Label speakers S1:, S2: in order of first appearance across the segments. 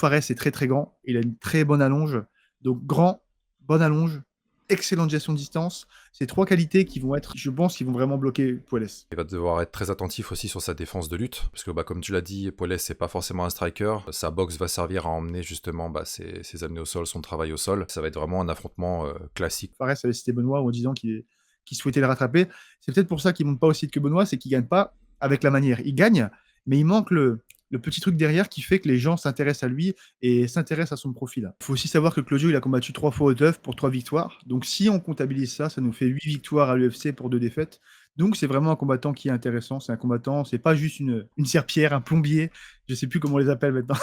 S1: Fares est très très grand, il a une très bonne allonge. Donc grand, bonne allonge, excellente gestion de distance. C'est 3 qualités qui vont être, je pense, qui vont vraiment bloquer Puelles.
S2: Il va devoir être très attentif aussi sur sa défense de lutte, parce que comme tu l'as dit, Puelles c'est pas forcément un striker. Sa boxe va servir à emmener justement ses amenés au sol, son travail au sol. Ça va être vraiment un affrontement classique.
S1: Fares avait cité Benoît en disant qu'il souhaitait le rattraper. C'est peut-être pour ça qu'il monte pas aussi vite que Benoît, c'est qu'il gagne pas avec la manière. Il gagne, mais il manque le petit truc derrière qui fait que les gens s'intéressent à lui et s'intéressent à son profil. Il faut aussi savoir que Claudio, il a combattu 3 fois au TUF pour 3 victoires. Donc si on comptabilise ça, ça nous fait 8 victoires à l'UFC pour 2 défaites. Donc c'est vraiment un combattant qui est intéressant. C'est un combattant, c'est pas juste une serpillère, un plombier. Je sais plus comment on les appelle maintenant.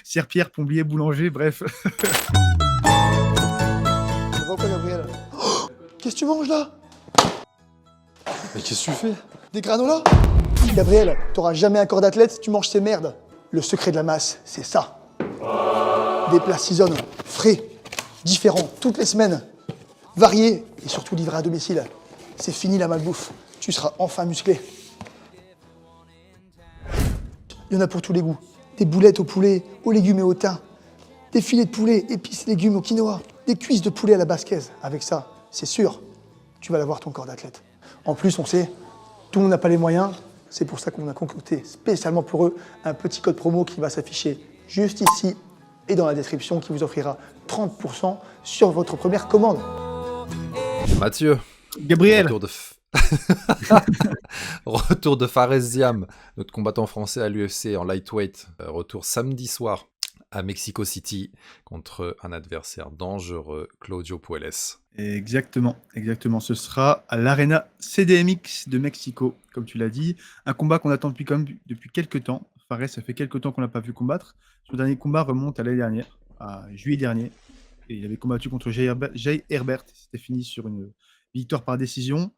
S1: Serpillère, plombier, boulanger, bref.
S3: Pourquoi, Gabriel? Oh, qu'est-ce que tu manges là?
S4: Mais qu'est-ce que tu fais?
S3: Des granolas? Gabriel, t'auras jamais un corps d'athlète si tu manges ces merdes. Le secret de la masse, c'est ça. Des plats season, frais, différents, toutes les semaines, variés et surtout livrés à domicile. C'est fini la malbouffe, tu seras enfin musclé. Il y en a pour tous les goûts. Des boulettes au poulet, aux légumes et au thym. Des filets de poulet, épices, légumes au quinoa. Des cuisses de poulet à la basquaise. Avec ça, c'est sûr, tu vas l'avoir ton corps d'athlète. En plus, on sait, tout le monde n'a pas les moyens. C'est pour ça qu'on a concocté spécialement pour eux un petit code promo qui va s'afficher juste ici et dans la description qui vous offrira 30% sur votre première commande.
S2: Mathieu.
S1: Gabriel.
S2: Retour de Fares Ziam, notre combattant français à l'UFC en lightweight. Retour samedi soir à Mexico City contre un adversaire dangereux, Claudio Puelles.
S1: Exactement. Ce sera à l'Arena CDMX de Mexico, comme tu l'as dit. Un combat qu'on attend depuis quelques temps. Fares, ça fait quelques temps qu'on l'a pas vu combattre. Son dernier combat remonte à l'année dernière, à juillet dernier. Et il avait combattu contre Jay Herbert. C'était fini sur une victoire par décision.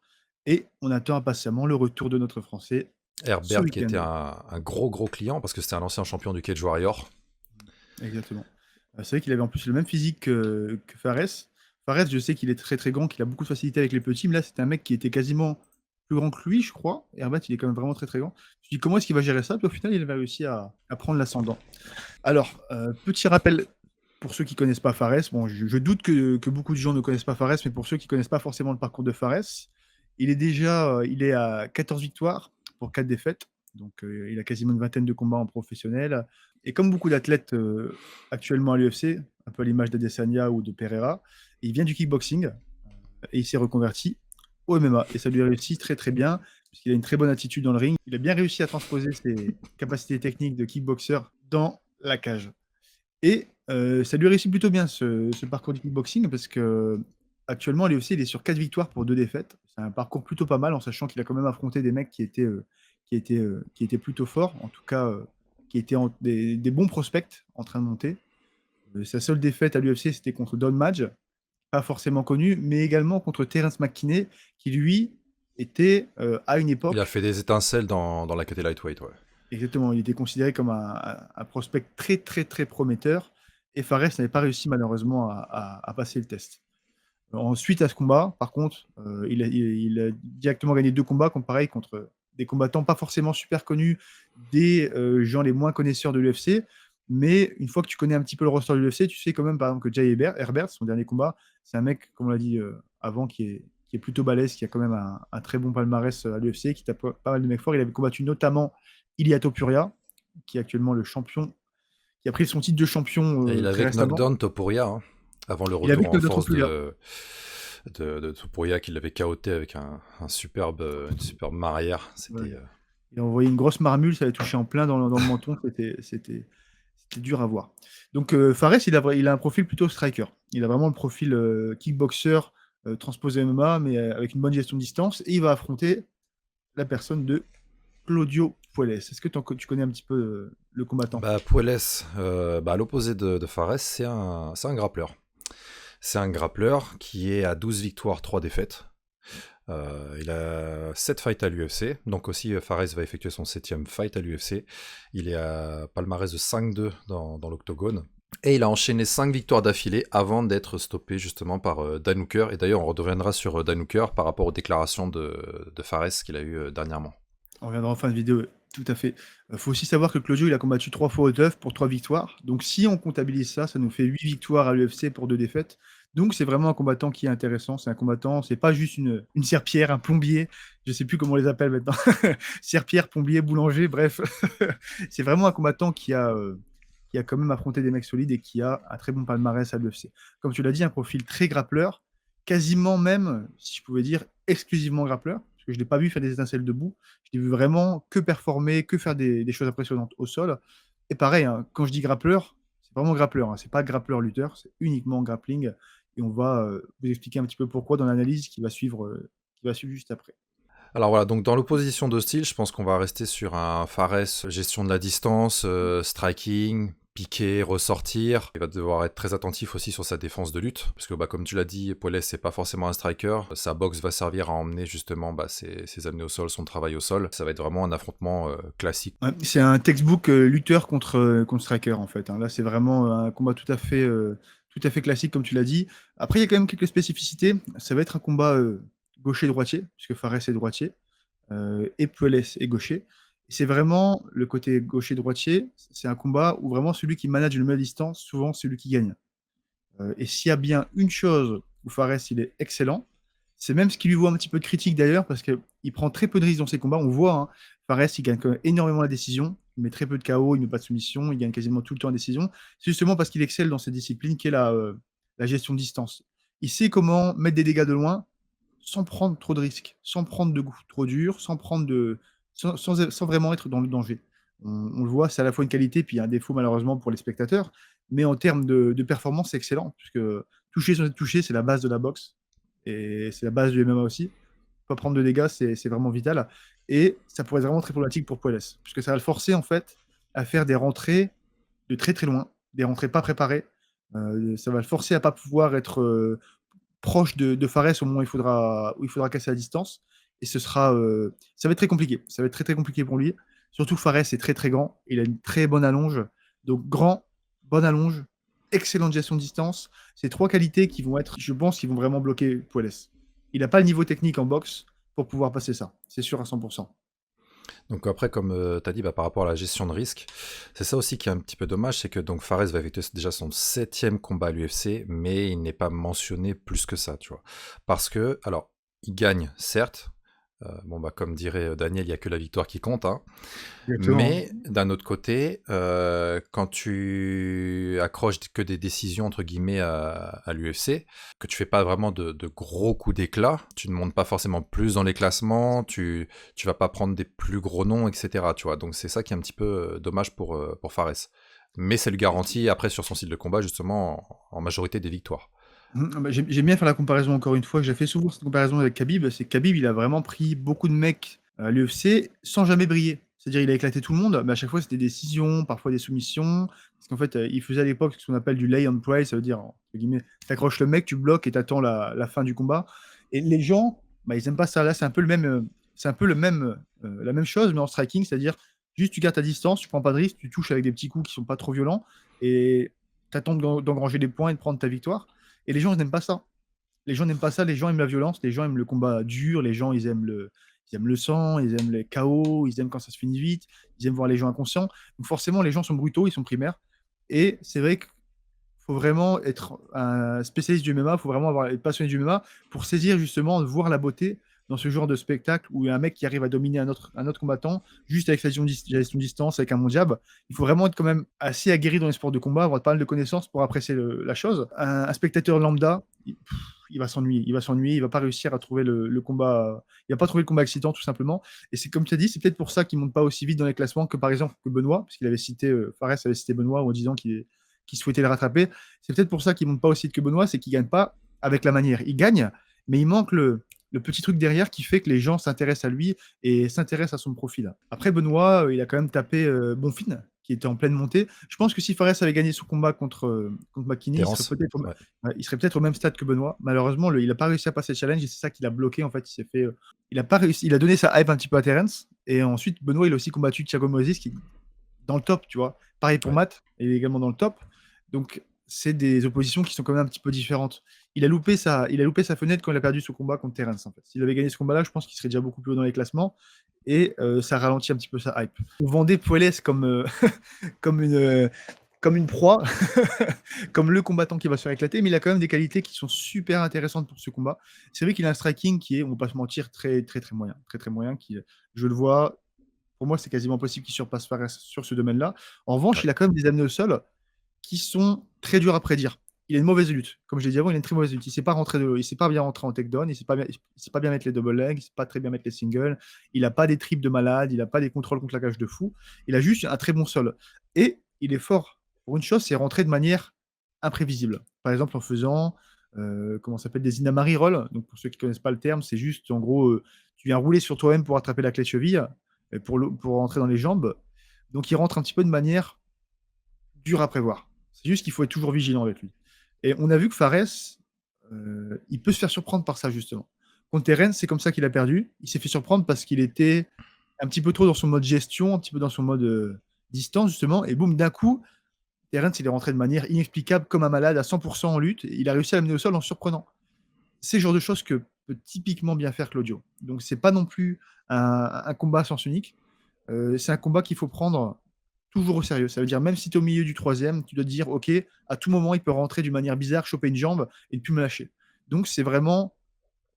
S1: Et on attend impatiemment le retour de notre Français.
S2: Herbert qui était un gros client parce que c'était un ancien champion du Cage Warrior.
S1: Exactement. C'est vrai qu'il avait en plus le même physique que Fares. Fares, je sais qu'il est très très grand, qu'il a beaucoup de facilité avec les petits, mais là c'était un mec qui était quasiment plus grand que lui, je crois. Herbert, il est quand même vraiment très très grand. Je me suis dit comment est-ce qu'il va gérer ça, puis au final il avait réussi à prendre l'ascendant. Alors, petit rappel pour ceux qui connaissent pas Fares, bon, je doute que beaucoup de gens ne connaissent pas Fares, mais pour ceux qui connaissent pas forcément le parcours de Fares, il est à 14 victoires pour 4 défaites. Donc il a quasiment une vingtaine de combats en professionnel. Et comme beaucoup d'athlètes actuellement à l'UFC, un peu à l'image d'Adesanya ou de Pereira, il vient du kickboxing et il s'est reconverti au MMA. Et ça lui réussit très très bien, puisqu'il a une très bonne attitude dans le ring. Il a bien réussi à transposer ses capacités techniques de kickboxer dans la cage. Et ça lui réussit plutôt bien ce parcours du kickboxing, parce que actuellement à l'UFC, il est sur 4 victoires pour 2 défaites. C'est un parcours plutôt pas mal, en sachant qu'il a quand même affronté des mecs qui étaient plutôt forts, en tout cas qui étaient des bons prospects en train de monter. Sa seule défaite à l'UFC, c'était contre Don Madge, pas forcément connu, mais également contre Terence McKinney, qui lui était à une époque...
S2: Il a fait des étincelles dans la catégorie lightweight, ouais.
S1: Exactement, il était considéré comme un prospect très très très prometteur, et Fares n'avait pas réussi malheureusement à passer le test. Ensuite à ce combat, par contre, il a directement gagné 2 combats, pareil, contre des combattants pas forcément super connus, des gens les moins connaisseurs de l'UFC, mais une fois que tu connais un petit peu le roster de l'UFC, tu sais quand même par exemple que Jay Herbert, son dernier combat, c'est un mec, comme on l'a dit avant, qui est plutôt balèze, qui a quand même un très bon palmarès à l'UFC, qui tape pas mal de mecs forts. Il avait combattu notamment Ilia Topuria, qui est actuellement le champion, qui a pris son titre de champion
S2: et il
S1: très
S2: avait
S1: récemment.
S2: knockdown Topuria, avant le retour en force de Topuria, qui l'avait KOté avec une superbe arrière. C'était...
S1: Il a envoyé une grosse marmule, ça avait touché en plein dans le menton, c'était dur à voir. Donc Fares, il a un profil plutôt striker. Il a vraiment le profil kickboxer transposé MMA, mais avec une bonne gestion de distance, et il va affronter la personne de Claudio Puelles. Est-ce que tu connais un petit peu le combattant?
S2: Puelles, à l'opposé de Fares, c'est un grappleur. C'est un grappleur qui est à 12 victoires, 3 défaites. Il a 7 fights à l'UFC, donc aussi Fares va effectuer son 7e fight à l'UFC. Il est à palmarès de 5-2 dans l'octogone. Et il a enchaîné 5 victoires d'affilée avant d'être stoppé justement par Dan Hooker. Et d'ailleurs, on reviendra sur Dan Hooker par rapport aux déclarations de Fares qu'il a eues dernièrement.
S1: On reviendra en fin de vidéo, tout à fait. Faut aussi savoir que Claudio, il a combattu 3 fois au TUF pour 3 victoires. Donc si on comptabilise ça, ça nous fait 8 victoires à l'UFC pour 2 défaites. Donc c'est vraiment un combattant qui est intéressant. C'est un combattant, c'est pas juste une serpillière, un plombier, je sais plus comment on les appelle maintenant. Serpillière, plombier, boulanger, bref. C'est vraiment un combattant qui a quand même affronté des mecs solides et qui a un très bon palmarès à l'UFC. Comme tu l'as dit, un profil très grappleur, quasiment même, si je pouvais dire, exclusivement grappleur, parce que je l'ai pas vu faire des étincelles debout. Je l'ai vu vraiment que performer, que faire des choses impressionnantes au sol. Et pareil, hein, quand je dis grappleur, c'est vraiment grappleur, hein, c'est pas grappleur-lutteur, c'est uniquement grappling. Et on va vous expliquer un petit peu pourquoi dans l'analyse qui va suivre juste après.
S2: Alors voilà, donc dans l'opposition de style, je pense qu'on va rester sur un Fares, gestion de la distance, striking, piquer, ressortir. Il va devoir être très attentif aussi sur sa défense de lutte, parce que comme tu l'as dit, Puelles c'est pas forcément un striker. Sa boxe va servir à emmener justement ses amener au sol, son travail au sol. Ça va être vraiment un affrontement classique.
S1: Ouais, c'est un textbook lutteur contre striker en fait, hein. Là, c'est vraiment un combat tout à fait classique comme tu l'as dit. Après, il y a quand même quelques spécificités. Ça va être un combat gaucher-droitier, puisque Fares est droitier et Puelles est gaucher. C'est vraiment le côté gaucher-droitier. C'est un combat où vraiment celui qui manage le mieux à distance, souvent celui qui gagne. Et s'il y a bien une chose où Fares il est excellent, c'est même ce qui lui vaut un petit peu de critique d'ailleurs, parce qu'il prend très peu de risques dans ses combats. On voit, hein, Fares il gagne quand même énormément la décision, il met très peu de KO, il ne met pas de soumission, il gagne quasiment tout le temps la décision. C'est justement parce qu'il excelle dans cette discipline qui est la gestion de distance. Il sait comment mettre des dégâts de loin sans prendre trop de risques, sans prendre de coups trop durs, sans vraiment être dans le danger. On le voit, c'est à la fois une qualité, puis un défaut malheureusement pour les spectateurs, mais en termes de performance, c'est excellent, puisque toucher sans être touché, c'est la base de la boxe, et c'est la base du MMA aussi. Pas prendre de dégâts, c'est vraiment vital, et ça pourrait être vraiment très problématique pour Puelles, puisque ça va le forcer en fait à faire des rentrées de très très loin, des rentrées pas préparées. Ça va le forcer à pas pouvoir être proche de Fares au moment où il faudra casser la distance. Et ça va être très compliqué. Ça va être très très compliqué pour lui. Surtout que Fares est très très grand. Il a une très bonne allonge. Donc grand, bonne allonge, excellente gestion de distance. C'est 3 qualités qui vont être, je pense, qui vont vraiment bloquer Puelles. Il n'a pas le niveau technique en boxe pour pouvoir passer ça. C'est sûr à 100%.
S2: Donc après, comme tu as dit, par rapport à la gestion de risque, c'est ça aussi qui est un petit peu dommage, c'est que donc Fares va effectuer déjà son 7e combat à l'UFC, mais il n'est pas mentionné plus que ça, tu vois. Parce que, alors, il gagne, certes. Comme dirait Daniel, il n'y a que la victoire qui compte, hein.
S1: Exactement.
S2: Mais d'un autre côté, quand tu accroches que des décisions entre guillemets à l'UFC, que tu fais pas vraiment de gros coups d'éclat, tu ne montes pas forcément plus dans les classements, tu vas pas prendre des plus gros noms, etc. Tu vois, donc c'est ça qui est un petit peu dommage pour Fares. Mais ça lui garantit après sur son style de combat justement en majorité des victoires.
S1: J'aime bien faire la comparaison encore une fois. J'ai fait souvent cette comparaison avec Khabib. C'est que Khabib, il a vraiment pris beaucoup de mecs à l'UFC sans jamais briller. C'est-à-dire, il a éclaté tout le monde, mais à chaque fois, c'était des décisions, parfois des soumissions. Parce qu'en fait, il faisait à l'époque ce qu'on appelle du lay on price, ça veut dire, entre guillemets, t'accroches le mec, tu bloques et t'attends la fin du combat. Et les gens, ils aiment pas ça. Là, c'est un peu la même chose, mais en striking, c'est-à-dire, juste tu gardes ta distance, tu prends pas de risque, tu touches avec des petits coups qui sont pas trop violents et t'attends d'engranger des points et de prendre ta victoire. Et les gens, ils n'aiment pas ça. Les gens n'aiment pas ça, les gens aiment la violence, les gens aiment le combat dur, les gens, ils aiment le sang, ils aiment les KO, ils aiment quand ça se finit vite, ils aiment voir les gens inconscients. Donc forcément, les gens sont brutaux, ils sont primaires. Et c'est vrai qu'il faut vraiment être un spécialiste du MMA, il faut vraiment être passionné du MMA pour saisir justement, voir la beauté dans ce genre de spectacle où il y a un mec qui arrive à dominer un autre combattant juste avec sa gestion de distance, avec un bon jab. Il faut vraiment être quand même assez aguerri dans les sports de combat, avoir pas mal de connaissances pour apprécier la chose. Un spectateur lambda, il va s'ennuyer, il va pas réussir à trouver le combat, il va pas trouver le combat excitant tout simplement. Et c'est comme tu as dit, c'est peut-être pour ça qu'il monte pas aussi vite dans les classements que par exemple que Benoît, parce qu'il avait cité, Fares avait cité Benoît en disant qu'il souhaitait le rattraper. C'est peut-être pour ça qu'il monte pas aussi vite que Benoît, c'est qu'il gagne pas avec la manière. Il gagne, mais il manque le petit truc derrière qui fait que les gens s'intéressent à lui et s'intéressent à son profil. Après, Benoît, il a quand même tapé Bonfim, qui était en pleine montée. Je pense que si Fares avait gagné son combat contre McKinney, il serait peut-être au même stade que Benoît. Malheureusement, il n'a pas réussi à passer le challenge et c'est ça qui l'a bloqué. En fait, il a pas réussi. Il a donné sa hype un petit peu à Terence. Et ensuite, Benoît, il a aussi combattu Thiago Moises, qui est dans le top, tu vois. Pareil pour Matt, il est également dans le top. Donc, c'est des oppositions qui sont quand même un petit peu différentes. il a loupé sa fenêtre quand il a perdu ce combat contre Terence, en fait. S'il avait gagné ce combat-là, je pense qu'il serait déjà beaucoup plus haut dans les classements et ça ralentit un petit peu sa hype. On vendait Puelles comme, comme une proie, comme le combattant qui va se faire éclater, mais il a quand même des qualités qui sont super intéressantes pour ce combat. C'est vrai qu'il a un striking qui est, on ne va pas se mentir, très, très, très moyen. Très, très moyen. Je le vois, pour moi, c'est quasiment impossible qu'il surpasse Fares sur ce domaine-là. En revanche,
S2: Ouais.
S1: il a quand même des amenés au sol qui sont très durs à prédire. Il a une mauvaise lutte. Comme je l'ai dit avant, il a une très mauvaise lutte. Il ne sait pas bien rentrer en takedown, il ne sait pas bien mettre les double legs, il ne sait pas très bien mettre les singles, il n'a pas des tripes de malade, il n'a pas des contrôles contre la cage de fou. Il a juste un très bon sol. Et il est fort pour une chose, c'est rentrer de manière imprévisible. Par exemple, en faisant comment ça s'appelle, des Inamari rolls. Donc, pour ceux qui ne connaissent pas le terme, c'est juste, en gros, tu viens rouler sur toi-même pour attraper la clé de cheville, pour rentrer dans les jambes. Donc, il rentre un petit peu de manière dure à prévoir. C'est juste qu'il faut être toujours vigilant avec lui. Et on a vu que Fares, il peut se faire surprendre par ça, justement. Contre Terence, c'est comme ça qu'il a perdu. Il s'est fait surprendre parce qu'il était un petit peu trop dans son mode gestion, un petit peu dans son mode distance, justement. Et boum, d'un coup, Terence, il est rentré de manière inexplicable, comme un malade, à 100% en lutte. Et il a réussi à l'amener au sol en surprenant. C'est le genre de choses que peut typiquement bien faire Claudio. Donc, c'est pas non plus un combat à sens unique. C'est un combat qu'il faut prendre toujours au sérieux. Ça veut dire, même si tu es au milieu du troisième, tu dois te dire, OK, à tout moment, il peut rentrer d'une manière bizarre, choper une jambe et ne plus me lâcher. Donc, c'est vraiment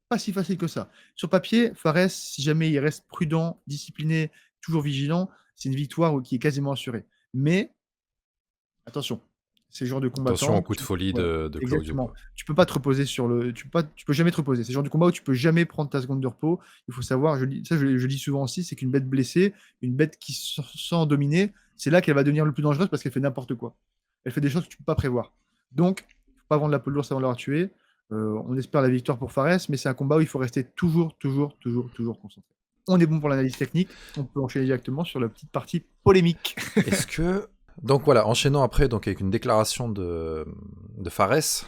S1: pas si facile que ça. Sur papier, Fares, si jamais il reste prudent, discipliné, toujours vigilant, c'est une victoire qui est quasiment assurée. Mais attention, c'est le genre de
S2: Attention au
S1: combattant.
S2: coup de folie
S1: Voilà,
S2: de Claudio,
S1: exactement.
S2: quoi.
S1: Tu peux pas te reposer sur le. Tu peux jamais te reposer. C'est le genre de combat où tu peux jamais prendre ta seconde de repos. Il faut savoir, je dis souvent aussi, c'est qu'une bête blessée, une bête qui se sent dominée, c'est là qu'elle va devenir le plus dangereuse parce qu'elle fait n'importe quoi. Elle fait des choses que tu peux pas prévoir. Donc, il faut pas vendre la peau de l'ours avant de l'avoir tué. On espère la victoire pour Fares, mais c'est un combat où il faut rester toujours, toujours, toujours, toujours concentré. On est bon pour l'analyse technique. On peut enchaîner directement sur la petite partie polémique.
S2: Est-ce que... Donc voilà, enchaînant après donc avec une déclaration de Fares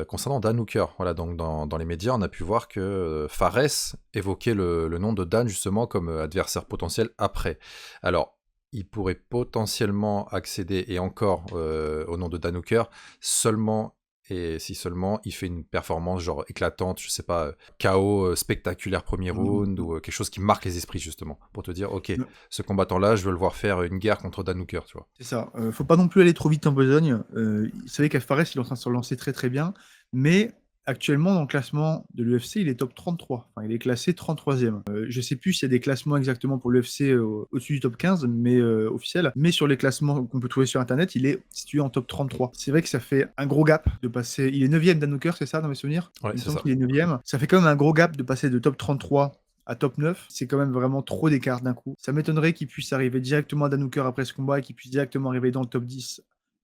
S2: concernant Dan Hooker. Voilà, donc dans les médias, on a pu voir que Fares évoquait le nom de Dan justement comme adversaire potentiel après. Alors, il pourrait potentiellement accéder, et encore au nom de Dan Hooker, seulement et si seulement il fait une performance genre éclatante, je sais pas, KO spectaculaire premier round ou quelque chose qui marque les esprits justement, pour te dire ok, ce combattant-là, je veux le voir faire une guerre contre Dan Hooker, tu vois.
S1: C'est ça. Faut pas non plus aller trop vite en besogne. Vous savez qu'Alfares, il est en train de se relancer très très bien, mais actuellement dans le classement de l'UFC, il est top 33. Enfin, il est classé 33e. Je sais plus s'il y a des classements exactement pour l'UFC au-dessus du top 15, mais officiel. Mais sur les classements qu'on peut trouver sur internet, il est situé en top 33. C'est vrai que ça fait un gros gap de passer. Il est 9e Dan Hooker, c'est ça dans mes souvenirs?
S2: Ouais,
S1: Il me
S2: c'est
S1: semble
S2: ça.
S1: qu'il est 9e. Ça fait quand même un gros gap de passer de top 33 à top 9, c'est quand même vraiment trop d'écart d'un coup. Ça m'étonnerait qu'il puisse arriver directement à Dan Hooker après ce combat et qu'il puisse directement arriver dans le top 10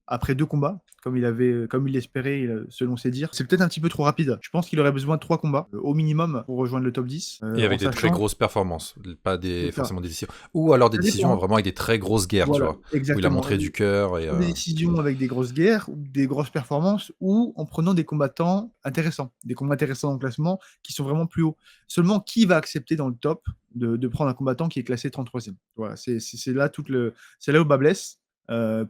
S1: après 2 combats, comme il l'espérait selon ses dires. C'est peut-être un petit peu trop rapide. Je pense qu'il aurait besoin de 3 combats au minimum pour rejoindre le top 10.
S2: Et avec
S1: en
S2: des très
S1: sachant...
S2: grosses performances, pas
S1: C'est ça.
S2: forcément des décisions. Ou alors des
S1: Ça
S2: décisions
S1: dépend.
S2: vraiment avec des très grosses guerres,
S1: Voilà,
S2: tu vois. Où il a
S1: exactement.
S2: montré du cœur. Et,
S1: Ou des décisions avec des grosses guerres, ou des grosses performances, ou en prenant des combattants intéressants, des combats intéressants dans le classement qui sont vraiment plus hauts. Seulement, qui va accepter dans le top de prendre un combattant qui est classé 33e? Voilà, c'est là c'est là où le bas blesse.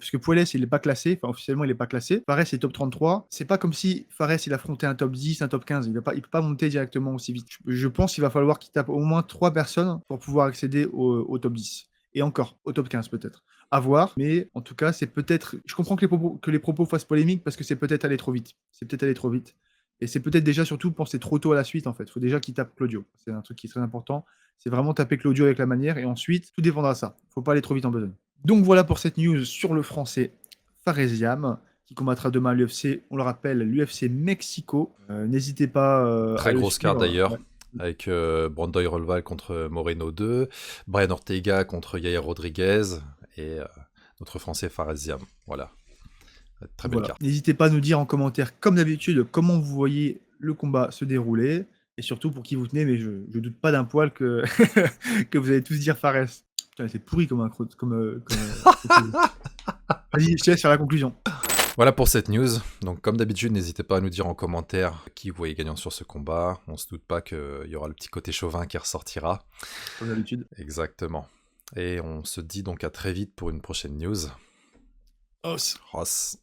S1: Puisque Puelles, il n'est pas classé, enfin officiellement il n'est pas classé. Fares est top 33. C'est pas comme si Fares il affrontait un top 10, un top 15. Il peut pas monter directement aussi vite. Je pense qu'il va falloir qu'il tape au moins 3 personnes pour pouvoir accéder au top 10. Et encore, au top 15 peut-être. À voir, mais en tout cas, c'est peut-être. Je comprends que les propos fassent polémique parce que c'est peut-être aller trop vite. C'est peut-être aller trop vite. Et c'est peut-être déjà surtout penser trop tôt à la suite en fait. Il faut déjà qu'il tape Claudio. C'est un truc qui est très important. C'est vraiment taper Claudio avec la manière et ensuite tout dépendra de ça. Il ne faut pas aller trop vite en besogne. Donc voilà pour cette news sur le français Faresiam qui combattra demain à l'UFC. On le rappelle, l'UFC Mexico. N'hésitez pas
S2: très
S1: à le
S2: grosse carte
S1: suivre.
S2: d'ailleurs.
S1: Ouais.
S2: Avec Brandoy Rolval contre Moreno 2, Brian Ortega contre Yair Rodriguez et notre français Faresiam. Voilà. Très belle carte.
S1: N'hésitez pas à nous dire en commentaire, comme d'habitude, comment vous voyez le combat se dérouler et surtout pour qui vous tenez, mais je doute pas d'un poil que, que vous allez tous dire Fares. Putain, c'est pourri comme Vas-y, je te laisse faire la conclusion.
S2: Voilà pour cette news. Donc comme d'habitude, n'hésitez pas à nous dire en commentaire qui vous voyez gagnant sur ce combat. On se doute pas qu'il y aura le petit côté chauvin qui ressortira.
S1: Comme d'habitude.
S2: Exactement. Et on se dit donc à très vite pour une prochaine news.
S1: Os.
S2: Os.